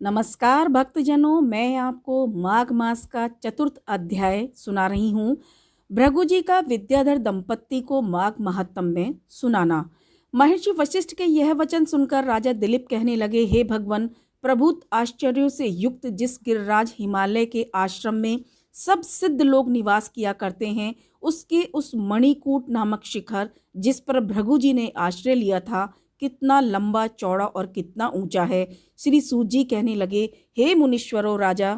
नमस्कार भक्तजनों, मैं आपको माघ मास का चतुर्थ अध्याय सुना रही हूँ। भृगु जी का विद्याधर दंपत्ति को माघ महात्म्य में सुनाना। महर्षि वशिष्ठ के यह वचन सुनकर राजा दिलीप कहने लगे, हे भगवान, प्रभुत आश्चर्यों से युक्त जिस गिरिराज हिमालय के आश्रम में सब सिद्ध लोग निवास किया करते हैं, उसके उस मणिकूट नामक शिखर जिस पर भृगु जी ने आश्रय लिया था, कितना लंबा चौड़ा और कितना ऊंचा है। श्री सूत जी कहने लगे, हे मुनीश्वरों राजा।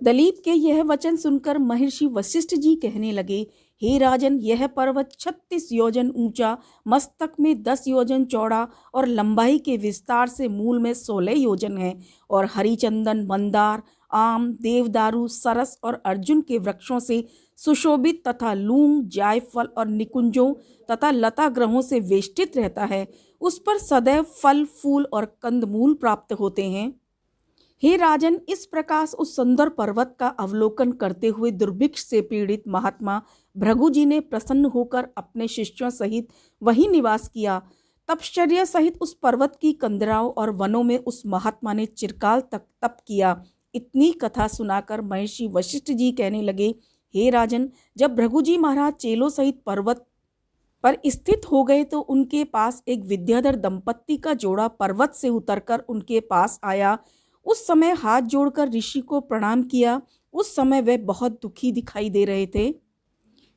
दलीप के यह वचन सुनकर महर्षि वशिष्ठ जी कहने लगे, हे राजन, यह पर्वत 36 योजन ऊंचा, मस्तक में 10 योजन चौड़ा और लंबाई के विस्तार से मूल में 16 योजन है, और हरिचंदन, मंदार, आम, देवदारू, सरस और अर्जुन के वृक्षों से सुशोभित तथा लूंग, जायफल और निकुंजों तथा लता ग्रहों से वेष्टित रहता है। उस पर सदैव फल, फूल और कंदमूल प्राप्त होते हैं। हे राजन, इस प्रकार उस सुंदर पर्वत का अवलोकन करते हुए दुर्भिक्ष से पीड़ित महात्मा भृगु जी ने प्रसन्न होकर अपने शिष्यों सहित वहीं निवास किया। तपश्चर्या सहित उस पर्वत की कंदराओं और वनों में उस महात्मा ने चिरकाल तक तप किया। इतनी कथा सुनाकर महर्षि वशिष्ठ जी कहने लगे, हे राजन, जब भृगु जी महाराज चेलों सहित पर्वत पर स्थित हो गए तो उनके पास एक विद्याधर दंपत्ति का जोड़ा पर्वत से उतरकर उनके पास आया। उस समय हाथ जोड़कर ऋषि को प्रणाम किया। उस समय वे बहुत दुखी दिखाई दे रहे थे।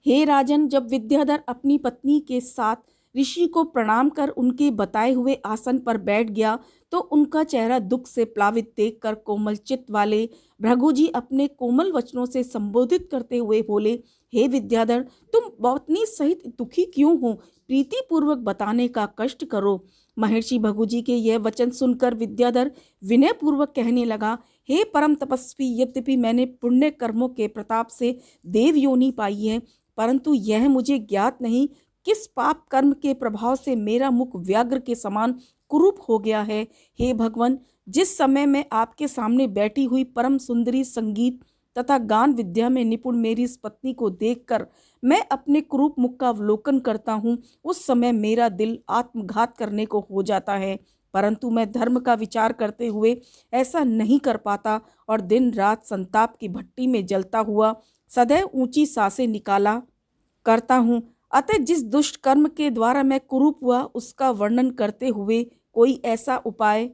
हे राजन, जब विद्याधर अपनी पत्नी के साथ ऋषि को प्रणाम कर उनके बताए हुए आसन पर बैठ गया तो उनका चेहरा दुख से प्लावित देखकर कोमल चित्त वाले भृगु जी अपने कोमल वचनों से संबोधित करते हुए बोले, हे विद्याधर, तुम पत्नी सहित दुखी क्यों हो? प्रीति पूर्वक बताने का कष्ट करो। महर्षि भृगु जी के यह वचन सुनकर विद्याधर विनय पूर्वक कहने लगा, हे परम तपस्वी, यद्यपि मैंने पुण्य कर्मों के प्रताप से देव योनि पाई है, परंतु यह मुझे ज्ञात नहीं किस पाप कर्म के प्रभाव से मेरा मुख व्याघ्र के समान कुरूप हो गया है। हे भगवान, जिस समय मैं आपके सामने बैठी हुई परम सुंदरी संगीत तथा गान विद्या में निपुण मेरी इस पत्नी को देखकर मैं अपने कुरूप मुख का अवलोकन करता हूँ, उस समय मेरा दिल आत्मघात करने को हो जाता है, परंतु मैं धर्म का विचार करते हुए ऐसा नहीं कर पाता और दिन रात संताप की भट्टी में जलता हुआ सदैव ऊंची सांसें निकाला करता हूँ। अतः जिस दुष्ट कर्म के द्वारा मैं कुरूप हुआ उसका वर्णन करते हुए कोई ऐसा उपाय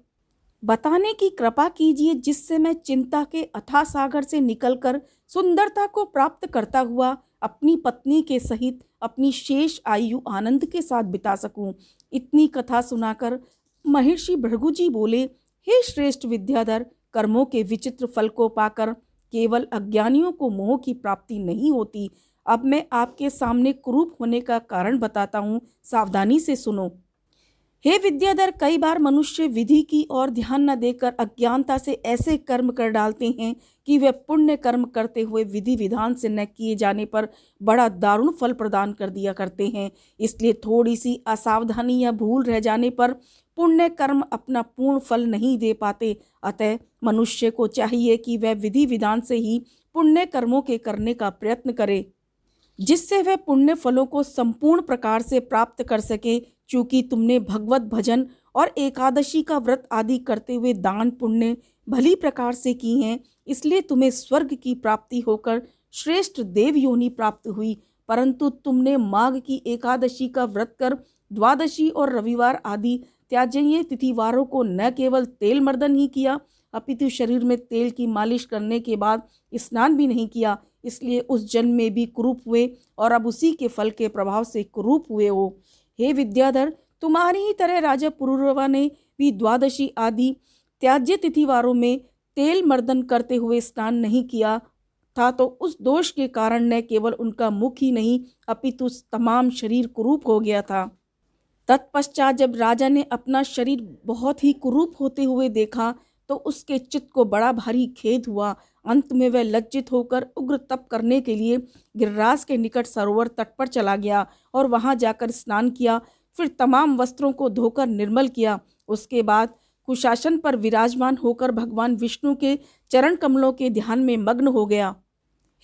बताने की कृपा कीजिए जिससे मैं चिंता के अथाह सागर से निकलकर सुंदरता को प्राप्त करता हुआ अपनी पत्नी के सहित अपनी शेष आयु आनंद के साथ बिता सकूं। इतनी कथा सुनाकर महर्षि भृगु जी बोले, हे श्रेष्ठ विद्याधर, कर्मों के विचित्र फल को पाकर केवल अज्ञानियों को मोह की प्राप्ति नहीं होती। अब मैं आपके सामने कुरूप होने का कारण बताता हूँ, सावधानी से सुनो। हे विद्याधर, कई बार मनुष्य विधि की ओर ध्यान न देकर अज्ञानता से ऐसे कर्म कर डालते हैं कि वे पुण्य कर्म करते हुए विधि विधान से न किए जाने पर बड़ा दारुण फल प्रदान कर दिया करते हैं। इसलिए थोड़ी सी असावधानी या भूल रह जाने पर पुण्य कर्म अपना पूर्ण फल नहीं दे पाते। अतः मनुष्य को चाहिए कि वह विधि विधान से ही पुण्य कर्मों के करने का प्रयत्न करे, जिससे वह पुण्य फलों को संपूर्ण प्रकार से प्राप्त कर सके। चूंकि तुमने भगवत भजन और एकादशी का व्रत आदि करते हुए दान पुण्य भली प्रकार से की हैं, इसलिए तुम्हें स्वर्ग की प्राप्ति होकर श्रेष्ठ देव योनि प्राप्त हुई। परंतु तुमने माघ की एकादशी का व्रत कर द्वादशी और रविवार आदि त्याज्य तिथिवारों को न केवल तेल मर्दन ही किया, अपितु शरीर में तेल की मालिश करने के बाद स्नान भी नहीं किया। इसलिए उस जन्म में भी कुरूप हुए और अब उसी के फल के प्रभाव से कुरूप हुए हो। हे विद्याधर, तुम्हारी ही तरह राजा पुरुरवा ने भी द्वादशी आदि त्याज्य तिथिवारों में तेल मर्दन करते हुए स्नान नहीं किया था, तो उस दोष के कारण न केवल उनका मुख ही नहीं अपितु तमाम शरीर कुरूप हो गया था। तत्पश्चात जब राजा ने अपना शरीर बहुत ही कुरूप होते हुए देखा तो उसके चित्त को बड़ा भारी खेद हुआ। अंत में वह लज्जित होकर उग्र तप करने के लिए गिरिराज के निकट सरोवर तट पर चला गया और वहां जाकर स्नान किया। फिर तमाम वस्त्रों को धोकर निर्मल किया। उसके बाद कुशासन पर विराजमान होकर भगवान विष्णु के चरण कमलों के ध्यान में मग्न हो गया।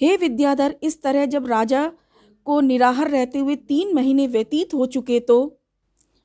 हे विद्याधर, इस तरह जब राजा को निराहार रहते हुए 3 महीने व्यतीत हो चुके तो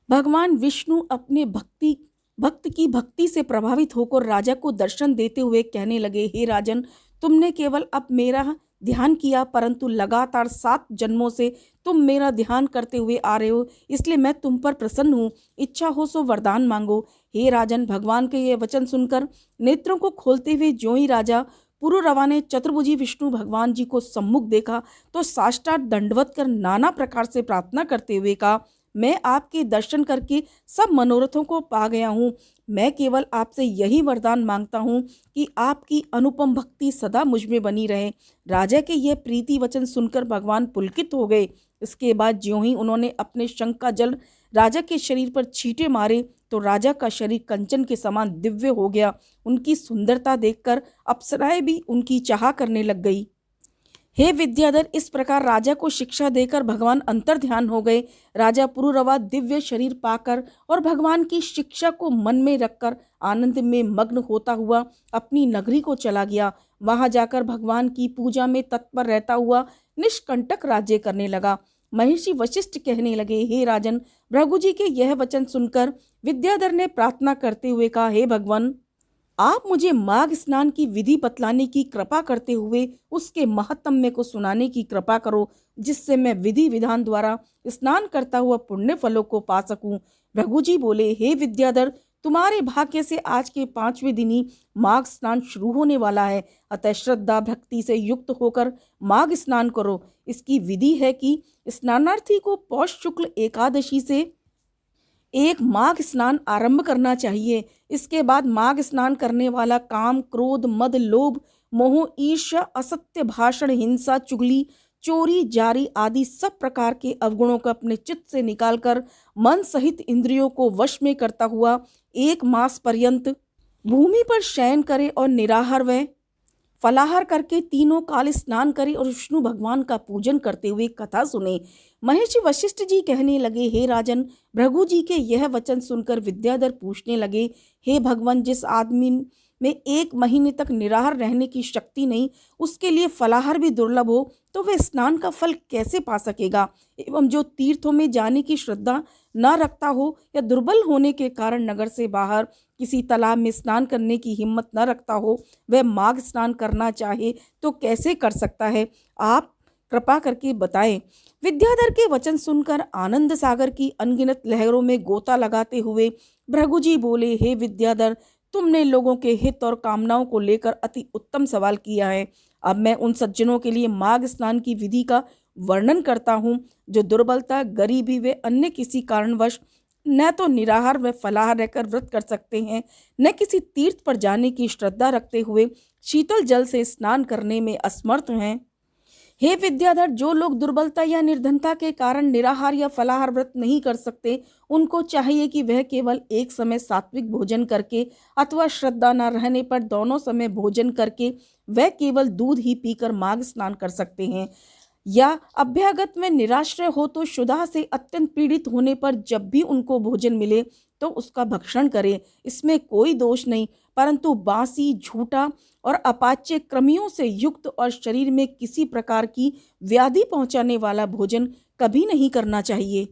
भगवान विष्णु अपने भक्ति भक्त की भक्ति से प्रभावित होकर राजा को दर्शन देते हुए कहने लगे, हे राजन, तुमने केवल अब मेरा ध्यान किया, परंतु लगातार 7 जन्मों से तुम मेरा ध्यान करते हुए आ रहे हो, इसलिए मैं तुम पर प्रसन्न हूँ। इच्छा हो सो वरदान मांगो। हे राजन, भगवान के ये वचन सुनकर नेत्रों को खोलते हुए ज्यों ही राजा पुरुरवा ने चतुर्भुजी विष्णु भगवान जी को सम्मुख देखा तो साष्टांग दंडवत कर नाना प्रकार से प्रार्थना करते हुए कहा, मैं आपके दर्शन करके सब मनोरथों को पा गया हूँ। मैं केवल आपसे यही वरदान मांगता हूँ कि आपकी अनुपम भक्ति सदा मुझ में बनी रहे। राजा के यह प्रीति वचन सुनकर भगवान पुलकित हो गए। इसके बाद ज्यों ही उन्होंने अपने शंख का जल राजा के शरीर पर छींटे मारे तो राजा का शरीर कंचन के समान दिव्य हो गया। उनकी सुंदरता देखकर अप्सराएं भी उनकी चाह करने लग गई। हे विद्याधर, इस प्रकार राजा को शिक्षा देकर भगवान अंतर ध्यान हो गए। राजा पुरुरवा दिव्य शरीर पाकर और भगवान की शिक्षा को मन में रखकर आनंद में मग्न होता हुआ अपनी नगरी को चला गया। वहां जाकर भगवान की पूजा में तत्पर रहता हुआ निष्कंटक राज्य करने लगा। महर्षि वशिष्ठ कहने लगे, हे राजन, भृगु जी के यह वचन सुनकर विद्याधर ने प्रार्थना करते हुए कहा, हे भगवान, आप मुझे माघ स्नान की विधि बतलाने की कृपा करते हुए उसके महात्म्य को सुनाने की कृपा करो, जिससे मैं विधि विधान द्वारा स्नान करता हुआ पुण्य फलों को पा सकूं। भृगु जी बोले, हे विद्याधर, तुम्हारे भाग्य से आज के 5वें दिन ही माघ स्नान शुरू होने वाला है, अतः श्रद्धा भक्ति से युक्त होकर माघ स्नान करो। इसकी विधि है कि स्नानार्थी को पौष शुक्ल एकादशी से एक माघ स्नान आरंभ करना चाहिए। इसके बाद माघ स्नान करने वाला काम, क्रोध, मद, लोभ, मोह, ईर्ष्या, असत्य भाषण, हिंसा, चुगली, चोरी, जारी आदि सब प्रकार के अवगुणों को अपने चित्त से निकालकर मन सहित इंद्रियों को वश में करता हुआ 1 मास पर्यंत भूमि पर शयन करे और निराहार व फलाहार करके तीनों काल स्नान करे और विष्णु भगवान का पूजन करते हुए कथा सुने। महर्षि वशिष्ठ जी कहने लगे, हे राजन, भृगु जी के यह वचन सुनकर विद्याधर पूछने लगे, हे भगवान, जिस आदमी में 1 महीने तक निराहार रहने की शक्ति नहीं, उसके लिए फलाहार भी दुर्लभ हो, तो वह स्नान का फल कैसे पा सकेगा? एवं जो तीर्थों में जाने की श्रद्धा न रखता हो या दुर्बल होने के कारण नगर से बाहर किसी तालाब में स्नान करने की हिम्मत न रखता हो, वह माघ स्नान करना चाहे तो कैसे कर सकता है? आप कृपा करके बताएं। विद्याधर के वचन सुनकर आनंद सागर की अनगिनत लहरों में गोता लगाते हुए भृगु जी बोले, हे विद्याधर, तुमने लोगों के हित और कामनाओं को लेकर अति उत्तम सवाल किया है। अब मैं उन सज्जनों के लिए माघ स्नान की विधि का वर्णन करता हूँ जो दुर्बलता, गरीबी व अन्य किसी कारणवश न तो निराहार व फलाहार रहकर व्रत कर सकते हैं, न किसी तीर्थ पर जाने की श्रद्धा रखते हुए शीतल जल से स्नान करने में असमर्थ हैं। हे विद्याधर, जो लोग दुर्बलता या निर्धनता के कारण निराहार या फलाहार व्रत नहीं कर सकते, उनको चाहिए कि वह केवल एक समय सात्विक भोजन करके अथवा श्रद्धा न रहने पर दोनों समय भोजन करके वह केवल दूध ही पीकर माघ स्नान कर सकते हैं। या अभ्यागत में निराश्रय हो तो क्षुधा से अत्यंत पीड़ित होने पर जब भी उनको भोजन मिले तो उसका भक्षण करे, इसमें कोई दोष नहीं, परंतु बासी, झूठा और अपाच्य कृमियों से युक्त और शरीर में किसी प्रकार की व्याधि पहुंचाने वाला भोजन कभी नहीं करना चाहिए।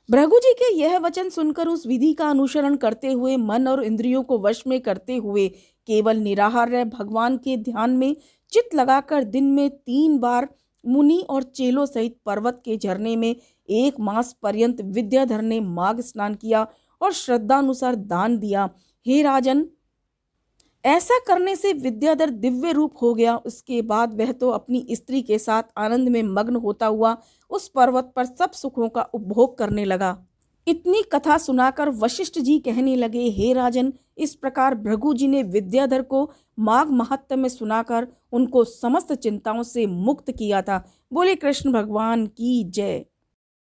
भृगु जी के यह वचन सुनकर उस विधि का अनुसरण करते हुए मन और इंद्रियों को वश में करते हुए केवल निराहार रह भगवान के ध्यान में चित्त लगाकर दिन में 3 बार मुनि और चेलों सहित पर्वत के झरने में 1 मास पर्यंत विद्याधर ने माघ स्नान किया और श्रद्धानुसार दान दिया। हे राजन, ऐसा करने से विद्याधर दिव्य रूप हो गया। उसके बाद वह तो अपनी स्त्री के साथ आनंद में मग्न होता हुआ उस पर्वत पर सब सुखों का उपभोग करने लगा। इतनी कथा सुनाकर वशिष्ठ जी कहने लगे, हे राजन, इस प्रकार भृगु जी ने विद्याधर को माघ महात्म्य में सुनाकर उनको समस्त चिंताओं से मुक्त किया था। बोले कृष्ण भगवान की जय।